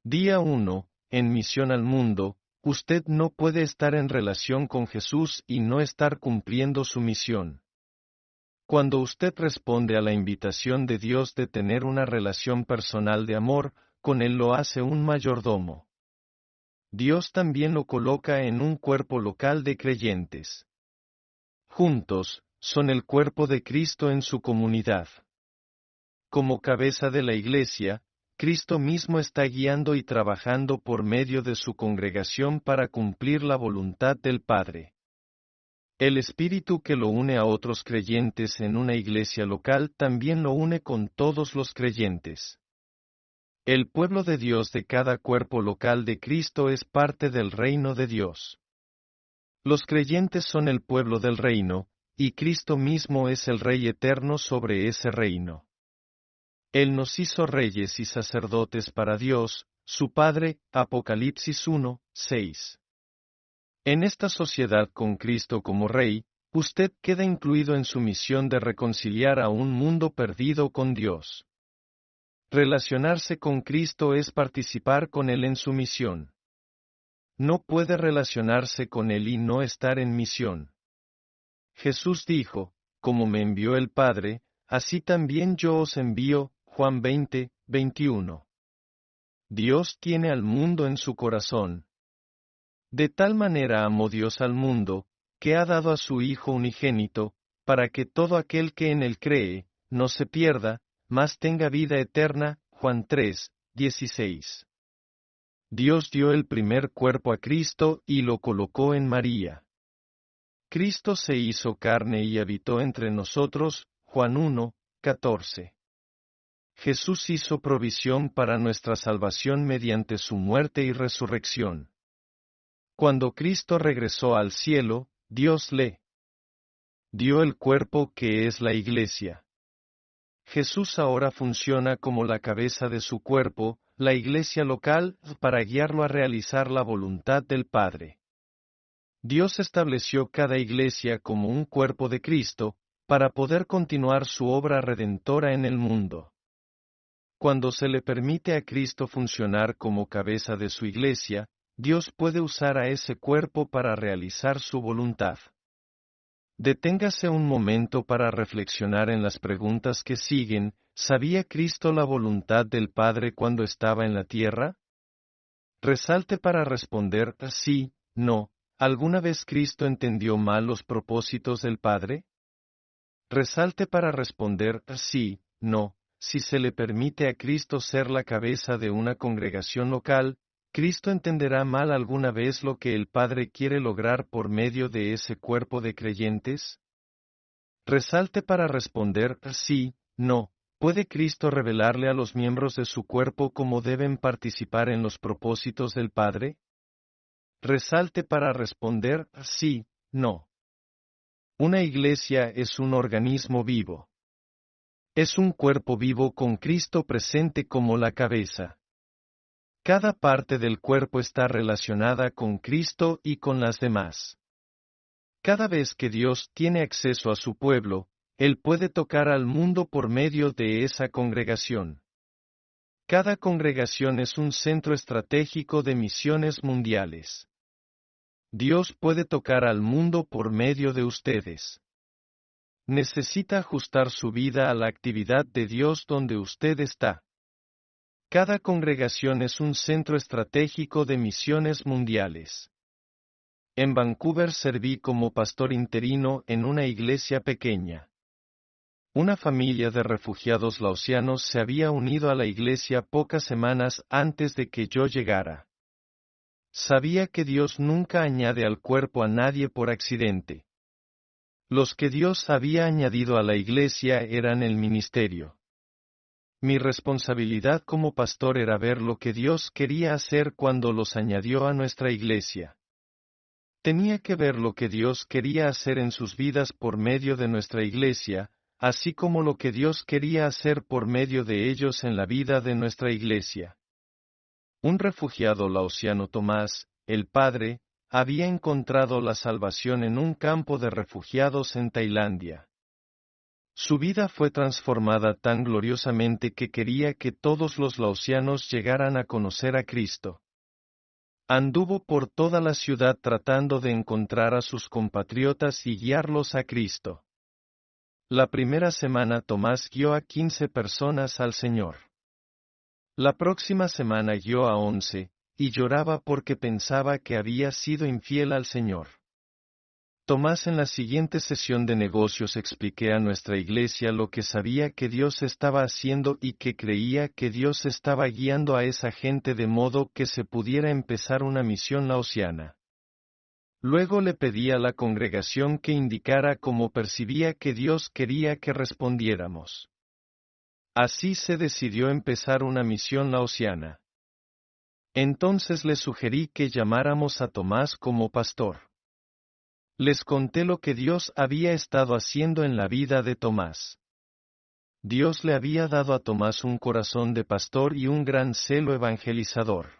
Día 1. En Misión al Mundo, usted no puede estar en relación con Jesús y no estar cumpliendo su misión. Cuando usted responde a la invitación de Dios de tener una relación personal de amor, con Él lo hace un mayordomo. Dios también lo coloca en un cuerpo local de creyentes. Juntos, son el cuerpo de Cristo en su comunidad. Como cabeza de la Iglesia, Cristo mismo está guiando y trabajando por medio de su congregación para cumplir la voluntad del Padre. El Espíritu que lo une a otros creyentes en una iglesia local también lo une con todos los creyentes. El pueblo de Dios de cada cuerpo local de Cristo es parte del reino de Dios. Los creyentes son el pueblo del reino, y Cristo mismo es el Rey eterno sobre ese reino. Él nos hizo reyes y sacerdotes para Dios, su Padre, Apocalipsis 1, 6. En esta sociedad con Cristo como Rey, usted queda incluido en su misión de reconciliar a un mundo perdido con Dios. Relacionarse con Cristo es participar con Él en su misión. No puede relacionarse con Él y no estar en misión. Jesús dijo, como me envió el Padre, así también yo os envío, Juan 20, 21. Dios tiene al mundo en su corazón. De tal manera amó Dios al mundo, que ha dado a su Hijo unigénito, para que todo aquel que en él cree, no se pierda, mas tenga vida eterna, Juan 3, 16. Dios dio el primer cuerpo a Cristo y lo colocó en María. Cristo se hizo carne y habitó entre nosotros, Juan 1, 14. Jesús hizo provisión para nuestra salvación mediante su muerte y resurrección. Cuando Cristo regresó al cielo, Dios le dio el cuerpo que es la Iglesia. Jesús ahora funciona como la cabeza de su cuerpo, la Iglesia local, para guiarlo a realizar la voluntad del Padre. Dios estableció cada iglesia como un cuerpo de Cristo, para poder continuar su obra redentora en el mundo. Cuando se le permite a Cristo funcionar como cabeza de su iglesia, Dios puede usar a ese cuerpo para realizar su voluntad. Deténgase un momento para reflexionar en las preguntas que siguen. ¿Sabía Cristo la voluntad del Padre cuando estaba en la tierra? Resalte para responder sí, no. ¿Alguna vez Cristo entendió mal los propósitos del Padre? Resalte para responder sí, no. Si se le permite a Cristo ser la cabeza de una congregación local, ¿Cristo entenderá mal alguna vez lo que el Padre quiere lograr por medio de ese cuerpo de creyentes? Resalte para responder sí, no. ¿Puede Cristo revelarle a los miembros de su cuerpo cómo deben participar en los propósitos del Padre? Resalte para responder sí, no. Una iglesia es un organismo vivo. Es un cuerpo vivo con Cristo presente como la cabeza. Cada parte del cuerpo está relacionada con Cristo y con las demás. Cada vez que Dios tiene acceso a su pueblo, Él puede tocar al mundo por medio de esa congregación. Cada congregación es un centro estratégico de misiones mundiales. Dios puede tocar al mundo por medio de ustedes. Necesita ajustar su vida a la actividad de Dios donde usted está. Cada congregación es un centro estratégico de misiones mundiales. En Vancouver serví como pastor interino en una iglesia pequeña. Una familia de refugiados laosianos se había unido a la iglesia pocas semanas antes de que yo llegara. Sabía que Dios nunca añade al cuerpo a nadie por accidente. Los que Dios había añadido a la iglesia eran el ministerio. Mi responsabilidad como pastor era ver lo que Dios quería hacer cuando los añadió a nuestra iglesia. Tenía que ver lo que Dios quería hacer en sus vidas por medio de nuestra iglesia, así como lo que Dios quería hacer por medio de ellos en la vida de nuestra iglesia. Un refugiado laosiano Tomás, el padre, había encontrado la salvación en un campo de refugiados en Tailandia. Su vida fue transformada tan gloriosamente que quería que todos los laosianos llegaran a conocer a Cristo. Anduvo por toda la ciudad tratando de encontrar a sus compatriotas y guiarlos a Cristo. La primera semana Tomás guió a 15 personas al Señor. La próxima semana guió a 11, y lloraba porque pensaba que había sido infiel al Señor. Tomás, en la siguiente sesión de negocios expliqué a nuestra iglesia lo que sabía que Dios estaba haciendo y que creía que Dios estaba guiando a esa gente de modo que se pudiera empezar una misión laosiana. Luego le pedí a la congregación que indicara cómo percibía que Dios quería que respondiéramos. Así se decidió empezar una misión laosiana. Entonces le sugerí que llamáramos a Tomás como pastor. Les conté lo que Dios había estado haciendo en la vida de Tomás. Dios le había dado a Tomás un corazón de pastor y un gran celo evangelizador.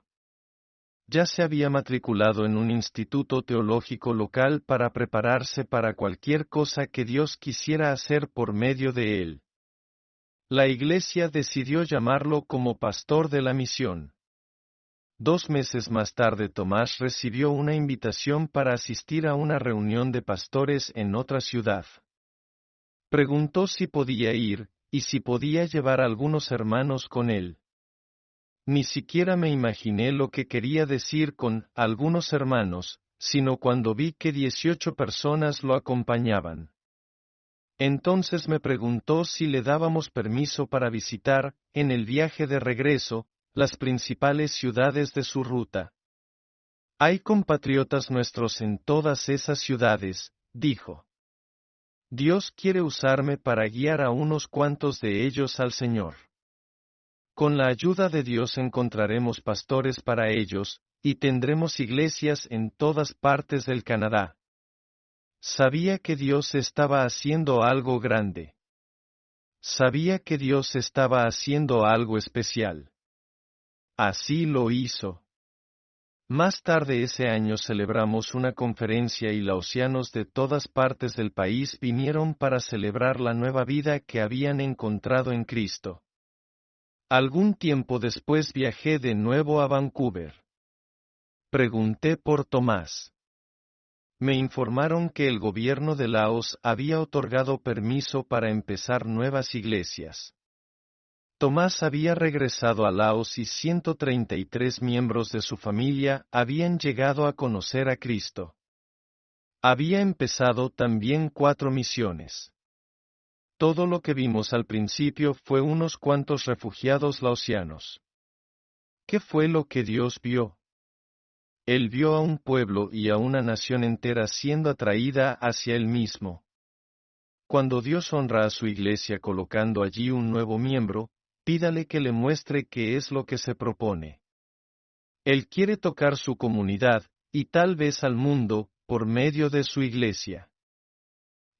Ya se había matriculado en un instituto teológico local para prepararse para cualquier cosa que Dios quisiera hacer por medio de él. La iglesia decidió llamarlo como pastor de la misión. 2 meses más tarde Tomás recibió una invitación para asistir a una reunión de pastores en otra ciudad. Preguntó si podía ir, y si podía llevar a algunos hermanos con él. Ni siquiera me imaginé lo que quería decir con algunos hermanos, sino cuando vi que 18 personas lo acompañaban. Entonces me preguntó si le dábamos permiso para visitar, en el viaje de regreso, las principales ciudades de su ruta. Hay compatriotas nuestros en todas esas ciudades, dijo. Dios quiere usarme para guiar a unos cuantos de ellos al Señor. Con la ayuda de Dios encontraremos pastores para ellos, y tendremos iglesias en todas partes del Canadá. Sabía que Dios estaba haciendo algo grande. Sabía que Dios estaba haciendo algo especial. Así lo hizo. Más tarde ese año celebramos una conferencia y laosianos de todas partes del país vinieron para celebrar la nueva vida que habían encontrado en Cristo. Algún tiempo después viajé de nuevo a Vancouver. Pregunté por Tomás. Me informaron que el gobierno de Laos había otorgado permiso para empezar nuevas iglesias. Tomás había regresado a Laos y 133 miembros de su familia habían llegado a conocer a Cristo. Había empezado también 4 misiones. Todo lo que vimos al principio fue unos cuantos refugiados laosianos. ¿Qué fue lo que Dios vio? Él vio a un pueblo y a una nación entera siendo atraída hacia Él mismo. Cuando Dios honra a su iglesia colocando allí un nuevo miembro, pídale que le muestre qué es lo que se propone. Él quiere tocar su comunidad, y tal vez al mundo, por medio de su iglesia.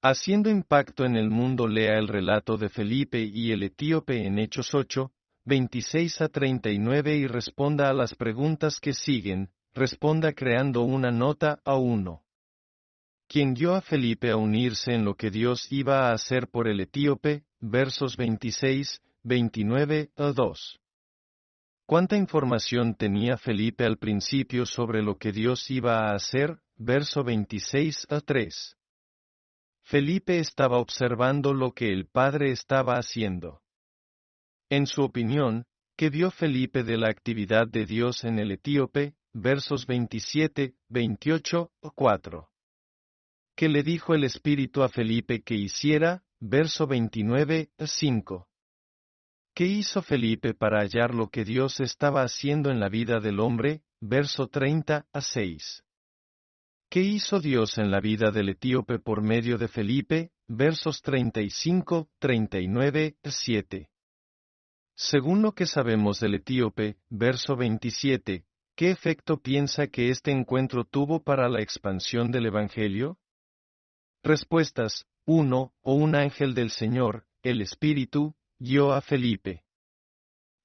Haciendo impacto en el mundo, lea el relato de Felipe y el etíope en Hechos 8, 26 a 39 y responda a las preguntas que siguen, responda creando una nota a 1. Quien guió a Felipe a unirse en lo que Dios iba a hacer por el etíope, versos 26, 29 a 2. ¿Cuánta información tenía Felipe al principio sobre lo que Dios iba a hacer? Verso 26 a 3. Felipe estaba observando lo que el Padre estaba haciendo. En su opinión, ¿qué vio Felipe de la actividad de Dios en el etíope? Versos 27, 28 a 4. ¿Qué le dijo el Espíritu a Felipe que hiciera? Verso 29 a 5. ¿Qué hizo Felipe para hallar lo que Dios estaba haciendo en la vida del hombre? Verso 30 a 6. ¿Qué hizo Dios en la vida del etíope por medio de Felipe? Versos 35, 39 a 7. Según lo que sabemos del etíope, verso 27, ¿qué efecto piensa que este encuentro tuvo para la expansión del Evangelio? Respuestas: 1. O un ángel del Señor, el Espíritu, guió a Felipe.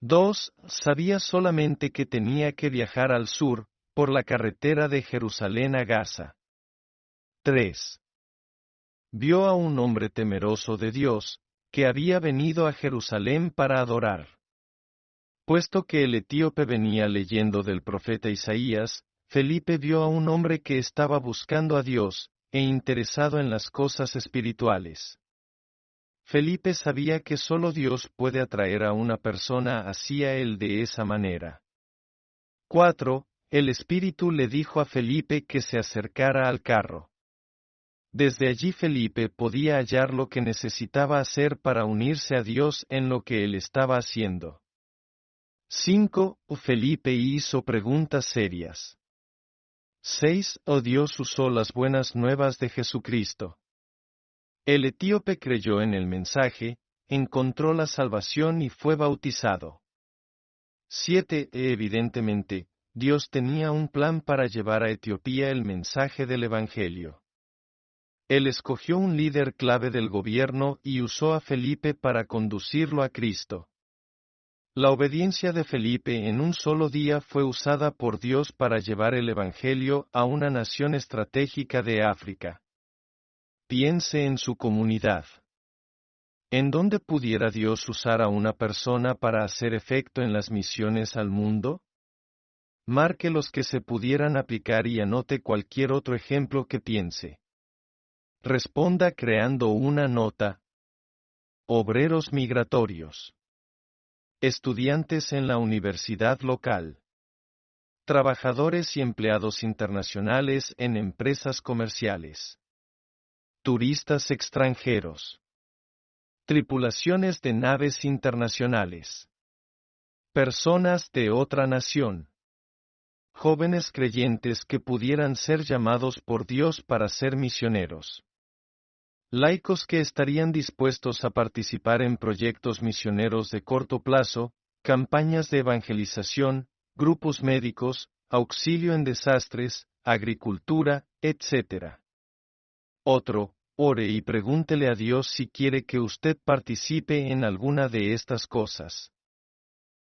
2. Sabía solamente que tenía que viajar al sur, por la carretera de Jerusalén a Gaza. 3. Vio a un hombre temeroso de Dios, que había venido a Jerusalén para adorar. Puesto que el etíope venía leyendo del profeta Isaías, Felipe vio a un hombre que estaba buscando a Dios, e interesado en las cosas espirituales. Felipe sabía que solo Dios puede atraer a una persona hacia él de esa manera. 4. El Espíritu le dijo a Felipe que se acercara al carro. Desde allí Felipe podía hallar lo que necesitaba hacer para unirse a Dios en lo que él estaba haciendo. 5. Felipe hizo preguntas serias. 6. Dios usó las buenas nuevas de Jesucristo. El etíope creyó en el mensaje, encontró la salvación y fue bautizado. 7. Evidentemente, Dios tenía un plan para llevar a Etiopía el mensaje del Evangelio. Él escogió un líder clave del gobierno y usó a Felipe para conducirlo a Cristo. La obediencia de Felipe en un solo día fue usada por Dios para llevar el Evangelio a una nación estratégica de África. Piense en su comunidad. ¿En dónde pudiera Dios usar a una persona para hacer efecto en las misiones al mundo? Marque los que se pudieran aplicar y anote cualquier otro ejemplo que piense. Responda creando una nota. Obreros migratorios. Estudiantes en la universidad local. Trabajadores y empleados internacionales en empresas comerciales. Turistas extranjeros. Tripulaciones de naves internacionales. Personas de otra nación. Jóvenes creyentes que pudieran ser llamados por Dios para ser misioneros. Laicos que estarían dispuestos a participar en proyectos misioneros de corto plazo, campañas de evangelización, grupos médicos, auxilio en desastres, agricultura, etc. Otro, ore y pregúntele a Dios si quiere que usted participe en alguna de estas cosas.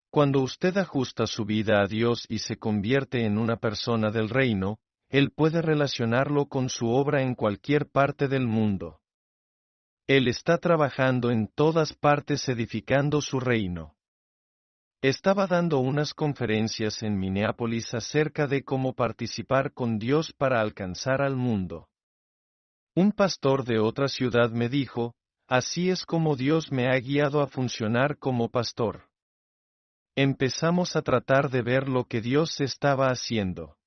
Cuando usted ajusta su vida a Dios y se convierte en una persona del reino, Él puede relacionarlo con su obra en cualquier parte del mundo. Él está trabajando en todas partes edificando su reino. Estaba dando unas conferencias en Minneapolis acerca de cómo participar con Dios para alcanzar al mundo. Un pastor de otra ciudad me dijo, así es como Dios me ha guiado a funcionar como pastor. Empezamos a tratar de ver lo que Dios estaba haciendo.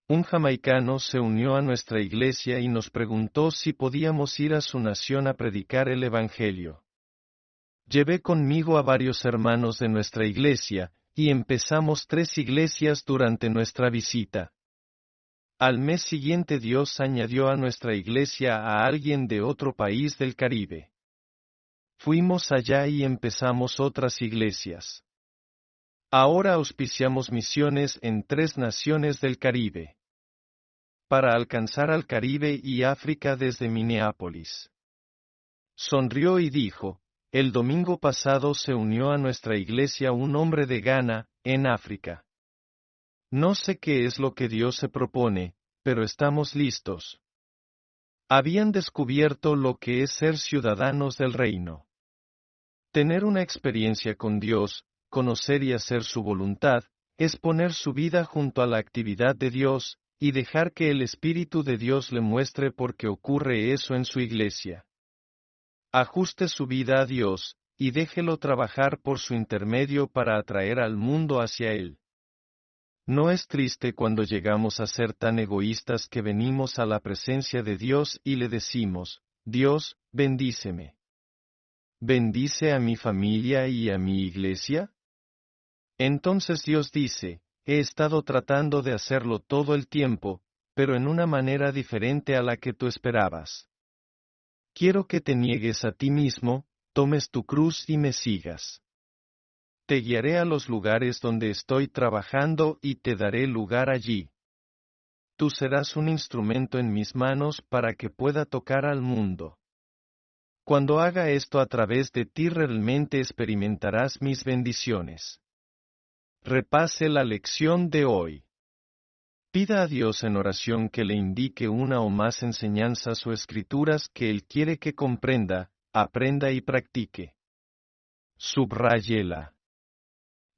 Un jamaicano se unió a nuestra iglesia y nos preguntó si podíamos ir a su nación a predicar el Evangelio. Llevé conmigo a varios hermanos de nuestra iglesia, y empezamos 3 iglesias durante nuestra visita. Al mes siguiente Dios añadió a nuestra iglesia a alguien de otro país del Caribe. Fuimos allá y empezamos otras iglesias. Ahora auspiciamos misiones en 3 naciones del Caribe. Para alcanzar al Caribe y África desde Minneapolis. Sonrió y dijo, el domingo pasado se unió a nuestra iglesia un hombre de Ghana, en África. No sé qué es lo que Dios se propone, pero estamos listos. Habían descubierto lo que es ser ciudadanos del reino. Tener una experiencia con Dios, conocer y hacer su voluntad, es poner su vida junto a la actividad de Dios, y dejar que el Espíritu de Dios le muestre por qué ocurre eso en su iglesia. Ajuste su vida a Dios, y déjelo trabajar por su intermedio para atraer al mundo hacia Él. ¿No es triste cuando llegamos a ser tan egoístas que venimos a la presencia de Dios y le decimos, Dios, bendíceme? ¿Bendice a mi familia y a mi iglesia? Entonces Dios dice, he estado tratando de hacerlo todo el tiempo, pero en una manera diferente a la que tú esperabas. Quiero que te niegues a ti mismo, tomes tu cruz y me sigas. Te guiaré a los lugares donde estoy trabajando y te daré lugar allí. Tú serás un instrumento en mis manos para que pueda tocar al mundo. Cuando haga esto a través de ti realmente experimentarás mis bendiciones. Repase la lección de hoy. Pida a Dios en oración que le indique una o más enseñanzas o escrituras que Él quiere que comprenda, aprenda y practique. Subráyela.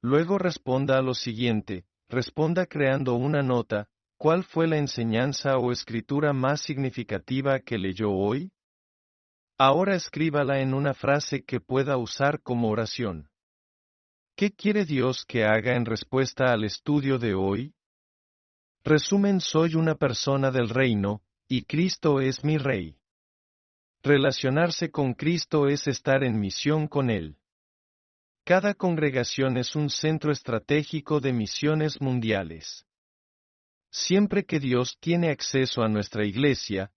Luego responda a lo siguiente, responda creando una nota. ¿Cuál fue la enseñanza o escritura más significativa que leyó hoy? Ahora escríbala en una frase que pueda usar como oración. ¿Qué quiere Dios que haga en respuesta al estudio de hoy? Resumen: soy una persona del reino, y Cristo es mi Rey. Relacionarse con Cristo es estar en misión con Él. Cada congregación es un centro estratégico de misiones mundiales. Siempre que Dios tiene acceso a nuestra iglesia,